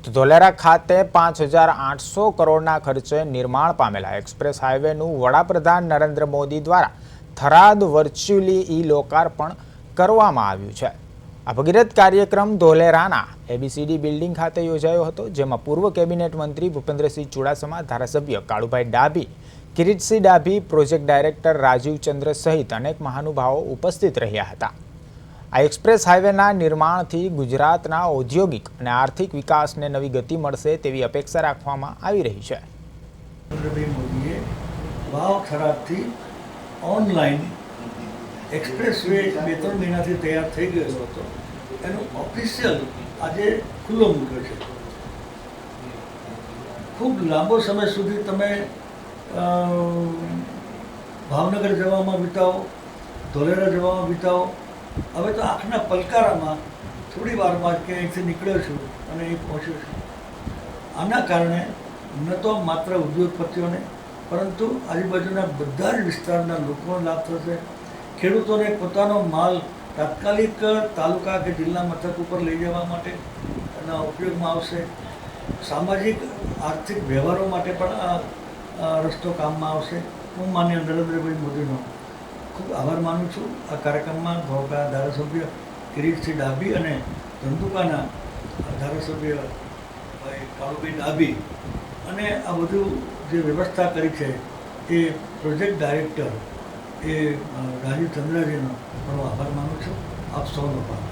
તો ધોલેરા ખાતે 5,800 કરોડના ખર્ચે નિર્માણ પામેલા એક્સપ્રેસ હાઈવેનું વડાપ્રધાન નરેન્દ્ર મોદી દ્વારા થરાદ વર્ચ્યુઅલી લોકાર્પણ કરવામાં આવ્યું છે। આ ભગીરથ કાર્યક્રમ ધોલેરાના એબીસીડી બિલ્ડિંગ ખાતે યોજાયો હતો, જેમાં પૂર્વ કેબિનેટ મંત્રી ભૂપેન્દ્રસિંહ ચુડાસમા, ધારાસભ્ય કાળુભાઈ ડાભી, કિરીટસિંહ ડાભી, પ્રોજેક્ટ ડાયરેક્ટર રાજીવ ચંદ્ર સહિત અનેક મહાનુભાવો ઉપસ્થિત રહ્યા હતા। આ એક્સપ્રેસ હાઈવેના નિર્માણથી ગુજરાતના ઔદ્યોગિક અને આર્થિક વિકાસને નવી ગતિ મળશે તેવી અપેક્ષા રાખવામાં આવી રહી છે। નરેન્દ્રભાઈ મોદીએ વાવ થરાદથી ઓનલાઈન એક્સપ્રેસ વે 2-3 મહિનાથી તૈયાર થઈ ગયો હતો, એનું ઓફિશિયલ આજે ખુલ્લો મૂક્યો છે। ખૂબ લાંબો સમય સુધી તમે ભાવનગર જવામાં વિતાવો, ધોલેરા જવામાં વિતાવો, હવે તો આંખના પલકારામાં થોડી વારમાં જ ક્યાંયથી નીકળ્યો છું અને અહીં પહોંચ્યો છું। આના કારણે ન તો માત્ર ઉદ્યોગપતિઓને પરંતુ આજુબાજુના બધા જ વિસ્તારના લોકોનો લાભ થશે। ખેડૂતોને પોતાનો માલ તાત્કાલિક તાલુકા કે જિલ્લા મથક ઉપર લઈ જવા માટે એના ઉપયોગમાં આવશે। સામાજિક આર્થિક વ્યવહારો માટે પણ આ રસ્તો કામમાં આવશે। હું માન્ય નરેન્દ્રભાઈ મોદીનો ખૂબ આભાર માનું છું। આ કાર્યક્રમમાં ધોળકા ધારાસભ્ય કિરીટસિંહ ડાભી અને ધંધુકાના ધારાસભ્ય ભાઈ કાળુભાઈ ડાભી અને આ બધું જે વ્યવસ્થા કરી છે એ પ્રોજેક્ટ ડાયરેક્ટર એ રાજીવ ચંદ્રજીનો ઘણો આભાર માનું છું। આપ સૌનો પણ।